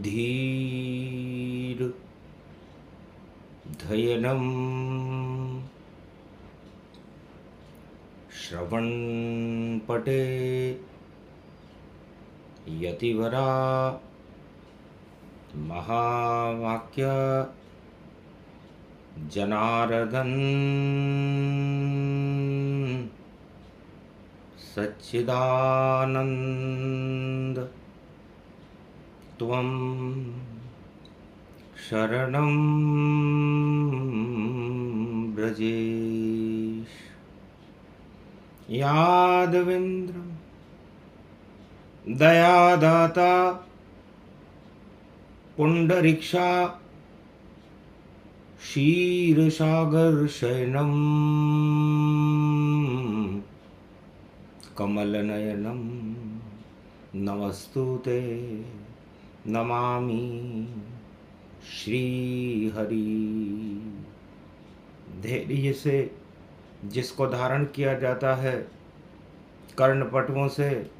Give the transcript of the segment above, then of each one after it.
धीर धयनम श्रवणपटे यतिवरा महावाक्य जनार्दन सच्चिदानंद त्वं शरणं ब्रजेश। यादवेन्द्रं दयादाता पुंडरीक्षा क्षीरसागर शयनं कमलनयनं नमस्तुते नमामि श्रीहरि। धैर्य से जिसको धारण किया जाता है, कर्णपटुओं से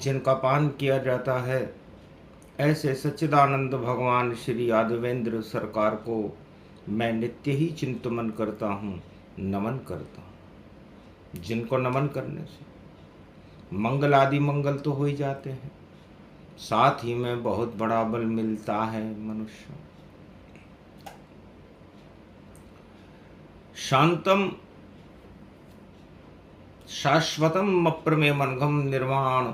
जिनका पान किया जाता है, ऐसे सच्चिदानंद भगवान श्री यादवेंद्र सरकार को मैं नित्य ही चिंतन करता हूँ, नमन करता हूँ। जिनको नमन करने से मंगल आदि मंगल तो हो ही जाते हैं, साथ ही में बहुत बड़ा बल मिलता है मनुष्य। शांतम शाश्वतम अप्रमेयमनघम निर्वाण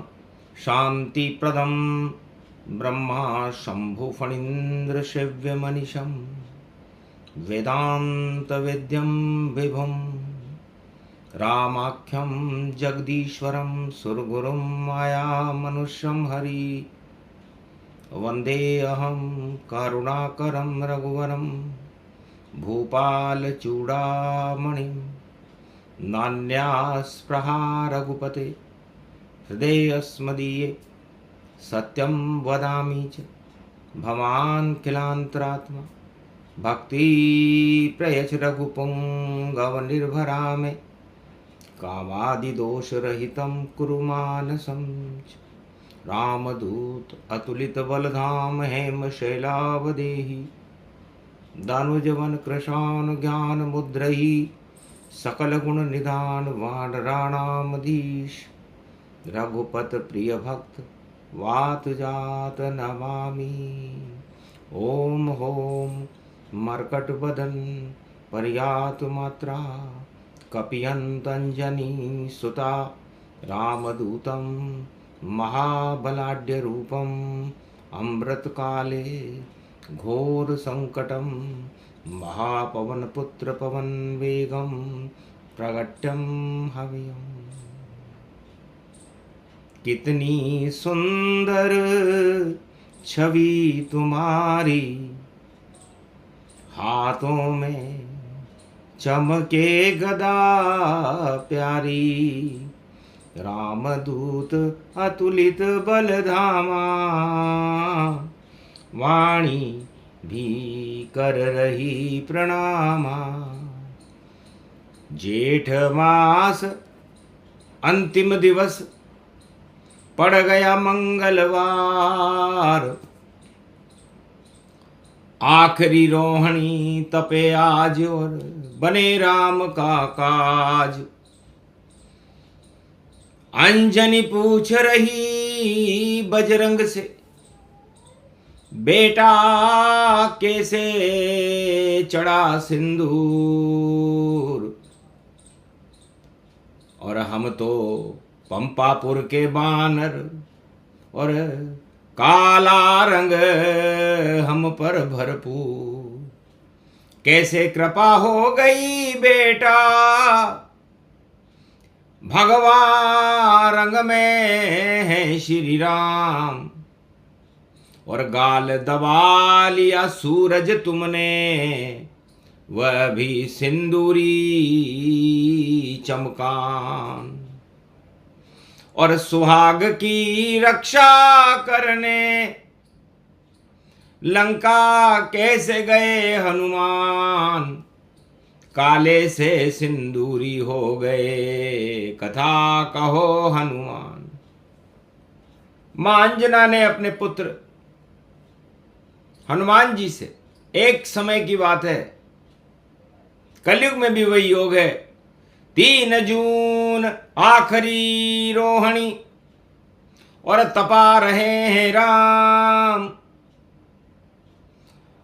शांति प्रदम ब्रह्मा शंभु फणीन्द्र सेव्य मनीषम वेदांत वेद्यम विभुम रामाख्यम जगदीश्वरम सुरगुरुम माया मनुष्यम हरि वंदे अहम करुणाकरम रघुवरम भूपाल चूड़ामणि नान्यास्पृहा रघुपते हृदयस्मदीये सत्यं वदामि च भवान् किलान्तरात्मा भक्ति प्रयच रघुपुंगव निर्भरा मे कामादिदोषरहितं कुरु मानसं च। रामदूत अतुलित बलधाम हेम शैलावदेहि दानुजवन कृशान ज्ञान मुद्रहि सकल गुण निधान वानराणामधीश रघुपत प्रिय भक्त वात जात नमामि। ओम होम मर्कट बदन पर्यात मात्रा कपियंतंजनी सुता रामदूतं महाबलाढ्य रूपम अमृत काले घोर संकटम महापवन पुत्र पवन वेगम प्रगट्यम हव्यम। कितनी सुंदर छवि तुम्हारी, हाथों में चमके गदा प्यारी, रामदूत अतुलित बलधामा वाणी भी कर रही प्रणामा। जेठ मास अंतिम दिवस पड़ गया मंगलवार, आखिरी रोहिणी तपे आज और बने राम का काज। अंजनी पूछ रही बजरंग से बेटा कैसे चढ़ा सिंदूर, और हम तो पंपापुर के बानर और काला रंग हम पर भरपूर, कैसे कृपा हो गई बेटा भगवा रंग में है श्री राम, और गाल दबा लिया सूरज तुमने वह भी सिंदूरी चमकान, और सुहाग की रक्षा करने लंका कैसे गए हनुमान, काले से सिंदूरी हो गए कथा कहो हनुमान। मां अंजना ने अपने पुत्र हनुमान जी से। एक समय की बात है, कलयुग में भी वही योग है। 3 जून आखिरी रोहिणी और तपा रहे हैं राम,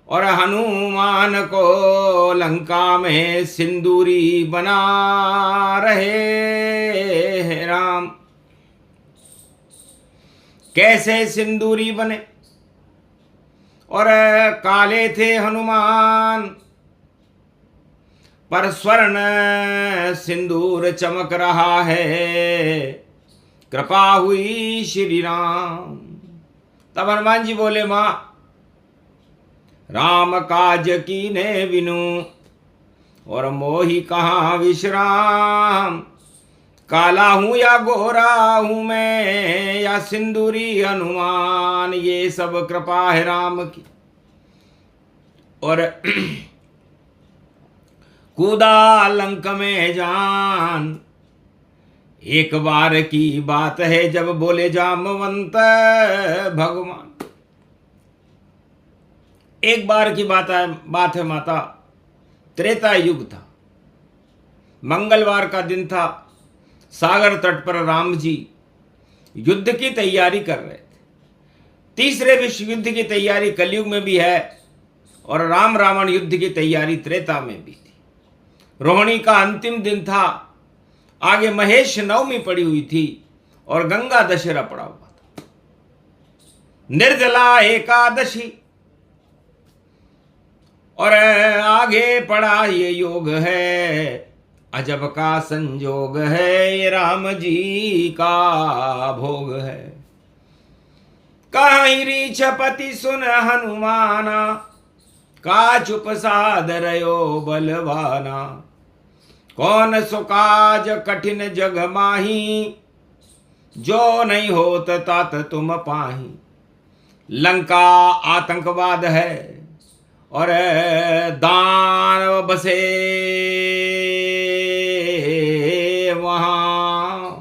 और हनुमान को लंका में सिंदूरी बना रहे हैं राम। कैसे सिंदूरी बने? और काले थे हनुमान, पर स्वर्ण सिंदूर चमक रहा है, कृपा हुई श्री राम। तब हनुमान जी बोले, मां राम काज कीने बिनु, और मोही कहाँ विश्राम। काला हूं या गोरा हूं मैं, या सिंदूरी हनुमान, ये सब कृपा है राम की। और कूदा लंक में जान, एक बार की बात है जब बोले जामवंत भगवान। एक बार की बात है माता, त्रेता युग था, मंगलवार का दिन था। सागर तट पर राम जी युद्ध की तैयारी कर रहे थे। तीसरे विश्व युद्ध की तैयारी कलयुग में भी है, और राम रावण युद्ध की तैयारी त्रेता में भी थी। रोहिणी का अंतिम दिन था, आगे महेश नवमी पड़ी हुई थी, और गंगा दशहरा पड़ा हुआ था। निर्जला एकादशी, और आगे पड़ा ये योग है। अजब का संजोग है, ये राम जी का भोग है। कहीं रीछ पति सुन हनुमाना, का चुप सादरयो बलवाना। कौन सुकाज कठिन जग माही, जो नहीं होत तात तुम पाही। लंका आतंकवाद है, और दानव बसे वहां।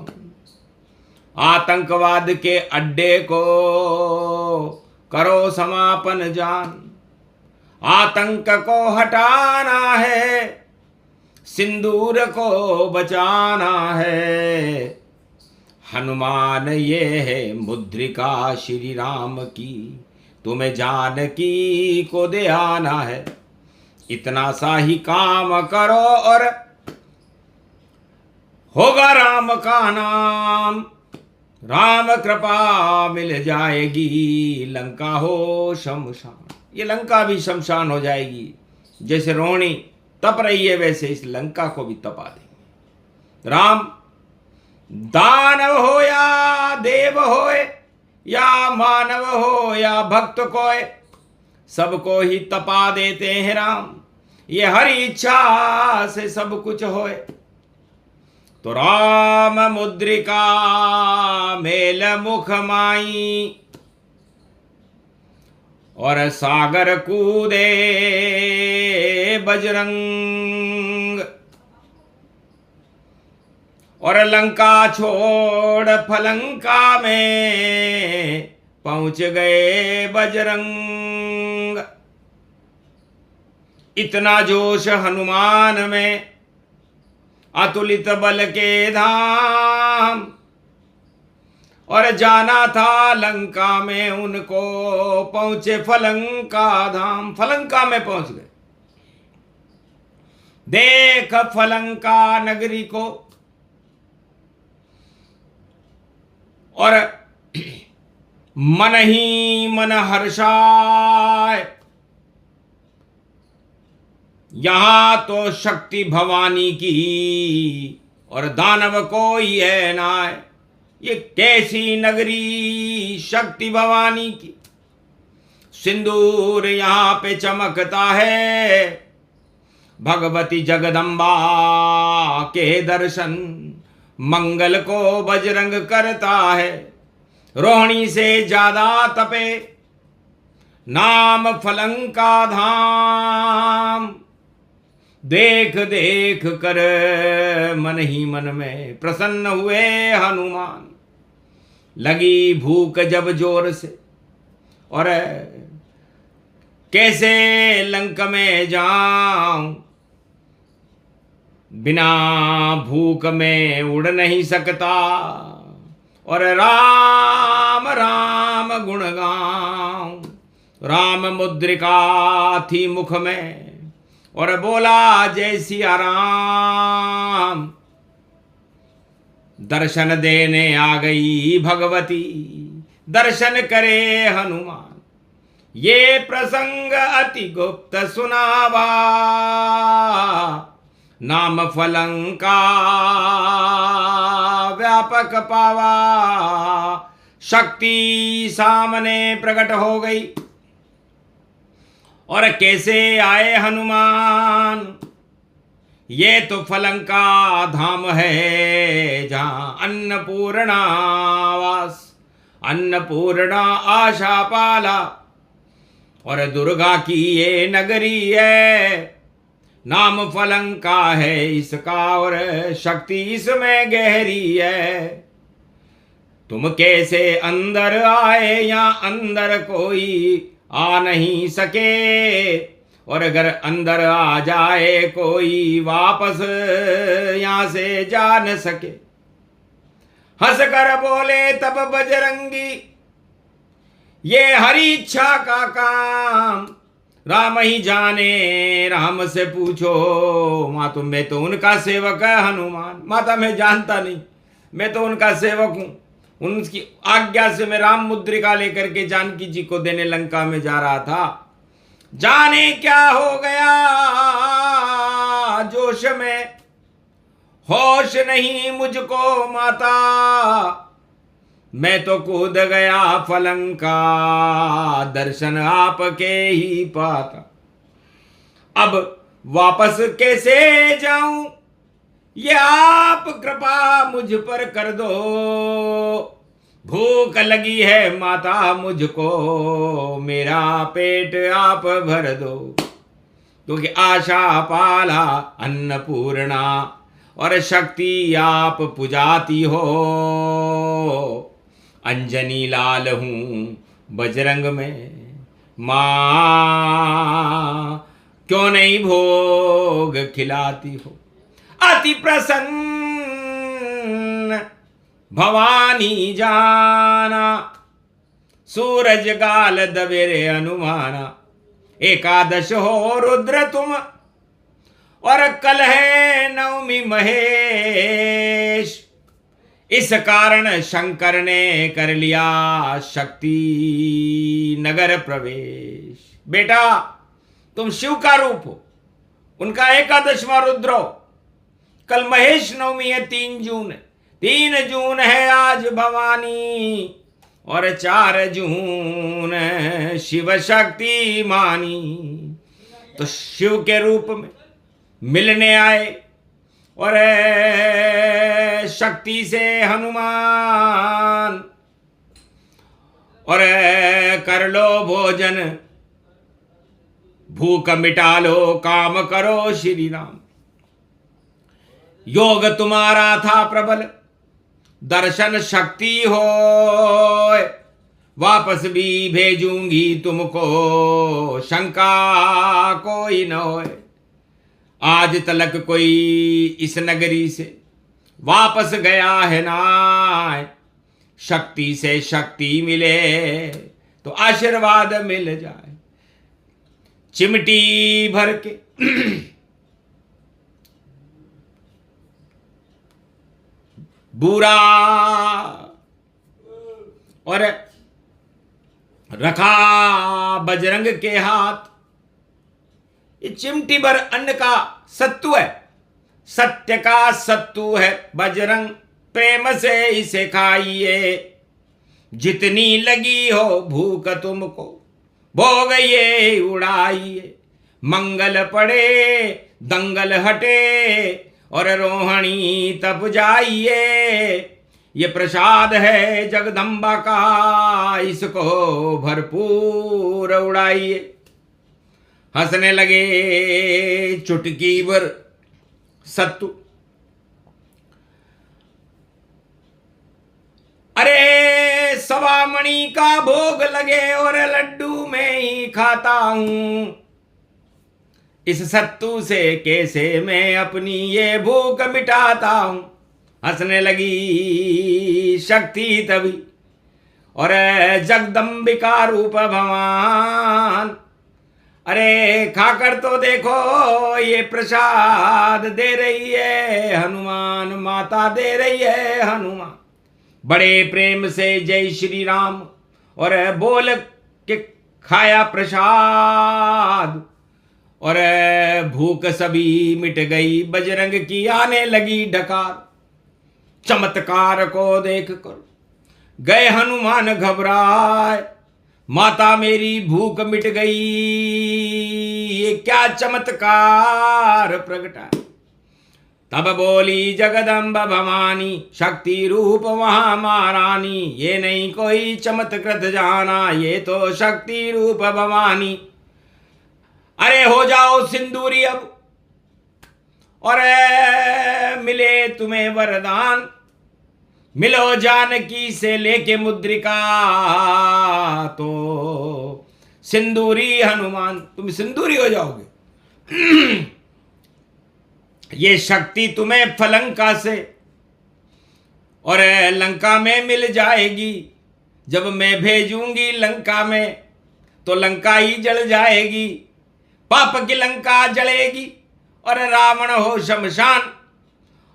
आतंकवाद के अड्डे को करो समापन जान। आतंक को हटाना है, सिंदूर को बचाना है। हनुमान ये है मुद्रिका श्री राम की, तुम्हें जानकी को दे आना है। इतना सा ही काम करो और होगा राम का नाम। राम कृपा मिल जाएगी, लंका हो शमशान। ये लंका भी शमशान हो जाएगी। जैसे रोहिणी तप रही है, वैसे इस लंका को भी तपा देंगे राम। दानव हो या देव होए, या मानव हो या भक्त कोय, सबको ही तपा देते हैं राम। ये हरि इच्छा से सब कुछ होए। तो राम मुद्रिका मेल मुख माई, और सागर कूदे बजरंग। और लंका छोड़ फलंका में पहुंच गए बजरंग। इतना जोश हनुमान में, अतुलित बल के धाम। और जाना था लंका में उनको, पहुंचे फलंका धाम। फलंका में पहुंच गए। देख फलंका नगरी को, और मन ही मन हर्षाय। यहां तो शक्ति भवानी की, और दानव कोई है नाय। ये कैसी नगरी शक्ति भवानी की। सिंदूर यहां पे चमकता है, भगवती जगदम्बा के दर्शन। मंगल को बजरंग करता है, रोहिणी से ज्यादा तपे नाम फलंका धाम। देख देख कर मन ही मन में प्रसन्न हुए हनुमान। लगी भूख जब जोर से, और कैसे लंक में जाऊं, बिना भूख में उड़ नहीं सकता, और राम राम गुण गाऊं। राम मुद्रिका थी मुख में, और बोला जय सिया राम। दर्शन देने आ गई भगवती, दर्शन करे हनुमान। ये प्रसंग अति गुप्त सुनावा, नाम फलंका व्यापक पावा। शक्ति सामने प्रकट हो गई, और कैसे आए हनुमान। ये तो फलंका धाम है, जहां अन्नपूर्णा वास। अन्नपूर्णा आशा पाला, और दुर्गा की ये नगरी है। नाम फलंका है इसका, और शक्ति इसमें गहरी है। तुम कैसे अंदर आए, या अंदर कोई आ नहीं सके, और अगर अंदर आ जाए कोई, वापस यहां से जा न सके। हंस कर बोले तब बजरंगी, ये हरी इच्छा का काम राम ही जाने। राम से पूछो माता, मैं तो उनका सेवक है हनुमान। माता मैं जानता नहीं, मैं तो उनका सेवक हूं। उनकी आज्ञा से मैं राम मुद्रिका लेकर के जानकी जी को देने लंका में जा रहा था। जाने क्या हो गया जोश में, होश नहीं मुझको माता। मैं तो कूद गया फलंका, दर्शन आपके ही पाता। अब वापस कैसे जाऊं, ये आप कृपा मुझ पर कर दो। भूख लगी है माता मुझको, मेरा पेट आप भर दो। क्योंकि आशा पाला अन्नपूर्णा, और शक्ति आप पुजाती हो। अंजनी लाल हूं बजरंग में, मां क्यों नहीं भोग खिलाती हो। अति प्रसन्न भवानी जाना, सूरज गाल दबेरे हनुमाना। एकादश हो रुद्र तुम, और कल है नवमी महेश। इस कारण शंकर ने कर लिया शक्ति नगर प्रवेश। बेटा तुम शिव का रूप हो, उनका एकादशवां रुद्र हो। कल महेश नवमी है, 3 जून। 3 जून है आज भवानी, और 4 जून शिव शक्ति मानी। तो शिव के रूप में मिलने आए, और शक्ति से हनुमान। और कर लो भोजन, भूख मिटा लो, काम करो श्री राम। योग तुम्हारा था प्रबल, दर्शन शक्ति हो। वापस भी भेजूंगी तुमको, शंका कोई न होए। आज तलक कोई इस नगरी से वापस गया है ना। शक्ति से शक्ति मिले तो आशीर्वाद मिल जाए। चिमटी भर के बूरा और रखा बजरंग के हाथ। ये चिमटी भर अन्न का सत्तू है, सत्य का सत्तू है बजरंग। प्रेम से इसे खाइए, जितनी लगी हो भूख तुमको, भोग ये उड़ाइए। मंगल पड़े दंगल हटे, और रोहिणी तप जाइए। ये प्रसाद है जगदम्बा का, इसको भरपूर उड़ाइए। हंसने लगे चुटकी भर सत्तू। अरे सवा मणि का भोग लगे और लड्डू में ही खाता हूं। इस सत्तू से कैसे मैं अपनी ये भूख मिटाता हूं। हंसने लगी शक्ति तभी और जगदम्बिका रूप भगवान, अरे खाकर तो देखो ये प्रसाद दे रही है हनुमान, माता दे रही है हनुमान। बड़े प्रेम से जय श्री राम और बोल के खाया प्रसाद और भूख सभी मिट गई। बजरंग की आने लगी डकार। चमत्कार को देख कर गए हनुमान घबराए, माता मेरी भूख मिट गई, ये क्या चमत्कार प्रगटा। तब बोली जगदम्ब भवानी, शक्ति रूप वहां महारानी, ये नहीं कोई चमत्कृत जाना, ये तो शक्ति रूप भवानी। अरे हो जाओ सिंदूरी अब और मिले तुम्हें वरदान, मिलो जानकी से लेके मुद्रिका, तो सिंदूरी हनुमान तुम सिंदूरी हो जाओगे। ये शक्ति तुम्हें फलंका से और लंका में मिल जाएगी। जब मैं भेजूंगी लंका में तो लंका ही जल जाएगी, पाप की लंका जलेगी और रावण हो शमशान,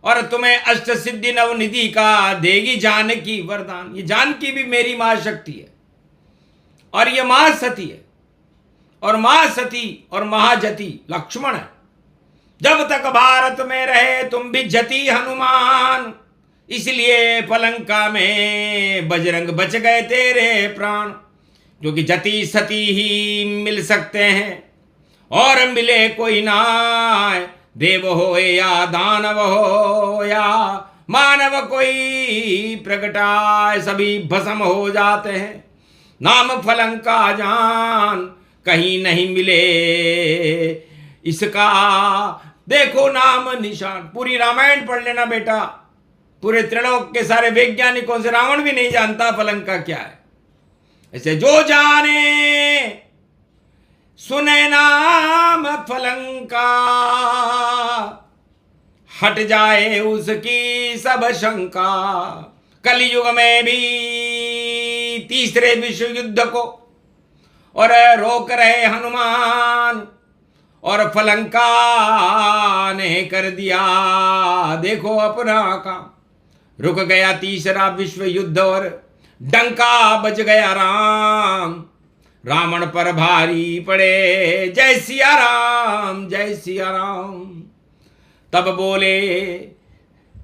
और तुम्हें अष्ट सिद्धि नवनिधि का देगी जानकी वरदान। ये जानकी भी मेरी मां शक्ति है और ये मां सती है और मां सती और महाजती लक्ष्मण है। जब तक भारत में रहे तुम भी जती हनुमान, इसलिए पलंका में बजरंग बच गए तेरे प्राण। क्योंकि जती सती ही मिल सकते हैं और मिले कोई ना, देव हो या दानव हो या मानव कोई प्रगटाए, सभी भस्म हो जाते हैं। नाम फलंका जान कहीं नहीं मिले इसका, देखो नाम निशान। पूरी रामायण पढ़ लेना बेटा, पूरे त्रिलोक के सारे वैज्ञानिकों से रावण भी नहीं जानता फलंका क्या है। ऐसे जो जाने सुने नाम फलंका, हट जाए उसकी सब शंका। कलयुग में भी तीसरे विश्व युद्ध को और रोक रहे हनुमान, और फलंका ने कर दिया देखो अपना काम। रुक गया तीसरा विश्व युद्ध और डंका बज गया राम। रावण पर भारी पड़े जय सिया राम, जय सिया राम। तब बोले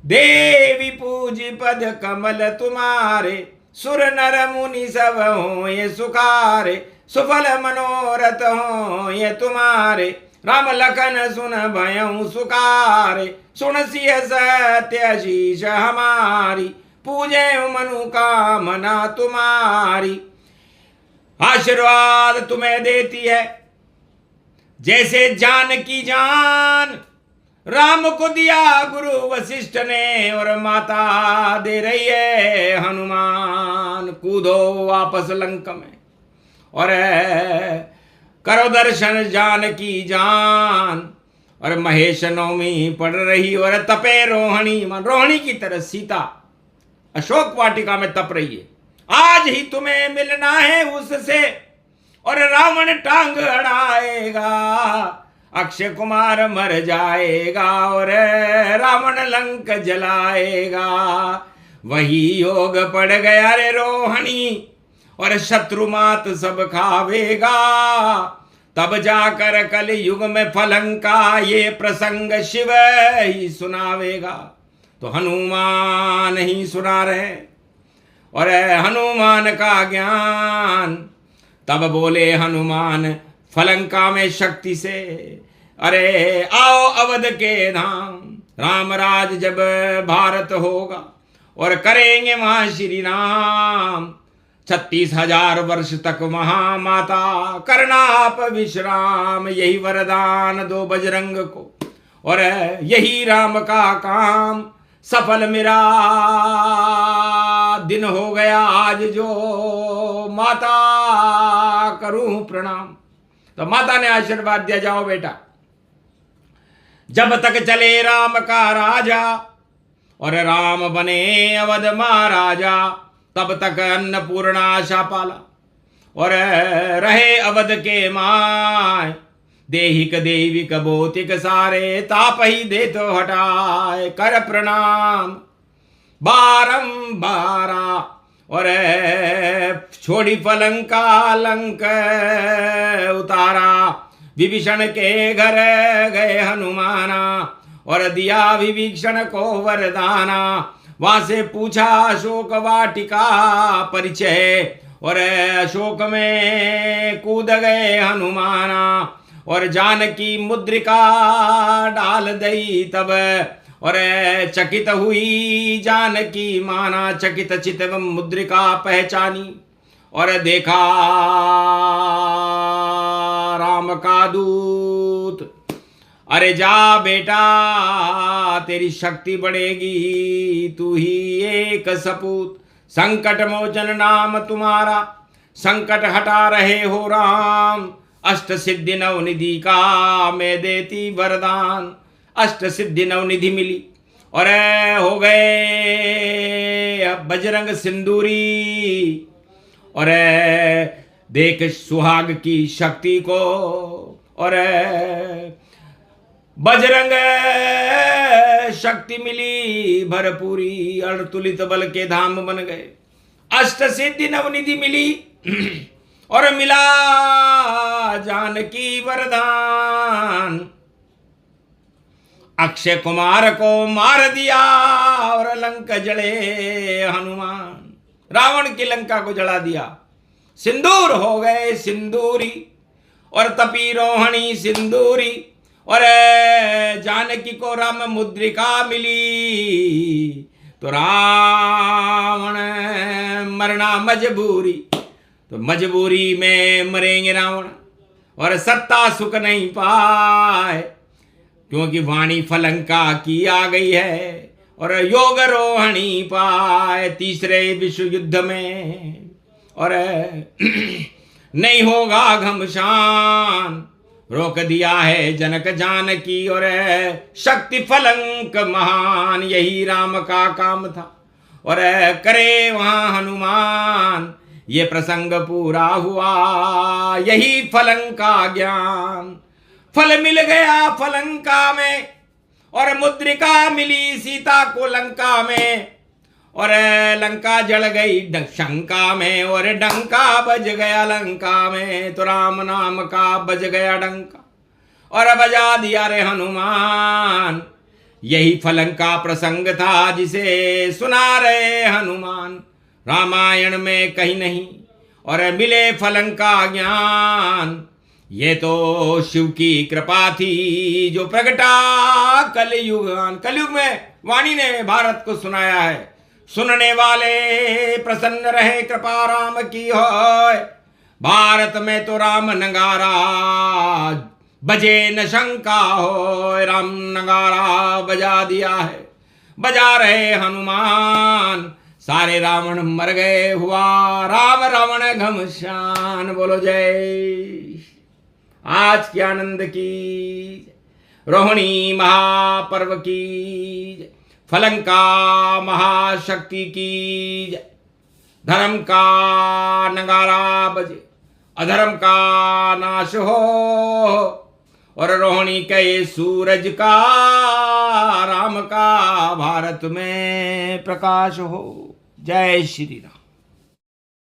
देवी पूजी पद कमल तुम्हारे, सुर नर मुनि सब हो ये सुखारे, सुफल मनोरथ हो ये तुम्हारे। राम लखन सुन भयउ सुखारे, सुन सिय सत्य शीश हमारी, पूजे मनोकामना तुम्हारी। आशीर्वाद तुम्हें देती है जैसे जान की जान, राम को दिया गुरु वशिष्ठ ने और माता दे रही है हनुमान। कूदो वापस लंक में और करो दर्शन जान की जान। और महेश नवमी पड़ रही और तपे रोहिणी, रोहिणी की तरह सीता अशोक वाटिका में तप रही है। आज ही तुम्हें मिलना है उससे और रावण टांग अड़ाएगा, अक्षय कुमार मर जाएगा और रावण लंक जलाएगा। वही योग पड़ गया रे रोहिणी और शत्रु मात सब खावेगा। तब जाकर कल युग में फलंका ये प्रसंग शिव ही सुनावेगा। तो हनुमान ही सुना रहे और हनुमान का ज्ञान। तब बोले हनुमान फलंका में शक्ति से, अरे आओ अवध के धाम। राम राज जब भारत होगा और करेंगे वहां श्री राम। 36,000 वर्ष तक वहां माता करना आप विश्राम। यही वरदान दो बजरंग को और यही राम का काम। सफल मेरा दिन हो गया आज जो माता करूं प्रणाम। तो माता ने आशीर्वाद दिया, जाओ बेटा, जब तक चले राम का राजा और राम बने अवध महाराजा, तब तक अन्नपूर्णा आशा पाला और रहे अवध के माय। देहिक देविक भौतिक सारे, ताप ही दे तो हटाए कर प्रणाम बारंबारा। और छोड़ी पलंका लंक उतारा, विभीषण के घर गए हनुमाना और दिया विभीषण को वरदाना। वहां से पूछा अशोक वाटिका परिचय और अशोक में कूद गए हनुमाना और जानकी मुद्रिका डाल दई तब। और चकित हुई जानकी माना, चकित चित मुद्रिका पहचानी और देखा राम का दूत। अरे जा बेटा तेरी शक्ति बढ़ेगी, तू ही एक सपूत। संकट मोचन नाम तुम्हारा, संकट हटा रहे हो राम। अष्ट सिद्धि नवनिधि का मैं देती वरदान। अष्ट सिद्धि नवनिधि मिली और हो गए बजरंग सिंदूरी। और देख सुहाग की शक्ति को और बजरंग शक्ति मिली भरपूरी, अड़तुलित बल के धाम बन गए। अष्ट सिद्धि नवनिधि मिली और मिला जानकी वरदान। अक्षय कुमार को मार दिया और लंका जले हनुमान। रावण की लंका को जला दिया, सिंदूर हो गए सिंदूरी और तपी रोहिणी सिंदूरी। और जानकी को राम मुद्रिका मिली तो रावण मरना मजबूरी। तो मजबूरी में मरेंगे रावण और सत्ता सुख नहीं पाए, क्योंकि वाणी फलंका की आ गई है और योग रोहिणी पाए तीसरे विश्व युद्ध में। और नहीं होगा घमशान, रोक दिया है जनक जानकी और शक्ति फलंक महान। यही राम का काम था और करे वहां हनुमान। ये प्रसंग पूरा हुआ, यही फलंका ज्ञान। फल मिल गया फलंका में और मुद्रिका मिली सीता को लंका में। और लंका जल गई शंका में और डंका बज गया लंका में। तो राम नाम का बज गया डंका और बजा दिया रे हनुमान। यही फलंका प्रसंग था जिसे सुना रहे हनुमान। रामायण में कहीं नहीं और मिले फलंका ज्ञान। ये तो शिव की कृपा थी जो प्रगटा कलयुग। कलयुग में वाणी ने भारत को सुनाया है। सुनने वाले प्रसन्न रहे, कृपा राम की होय। भारत में तो राम नगारा बजे न शंका हो। राम नगारा बजा दिया है, बजा रहे हनुमान। सारे रावण मर गए, हुआ राम रावण घमशान। बोलो जय। आज के आनंद की, रोहिणी महापर्व की, फलंका महाशक्ति की, धर्म का नगारा बजे, अधर्म का नाश हो और रोहिणी के सूरज का, राम का भारत में प्रकाश हो। जय श्री राम।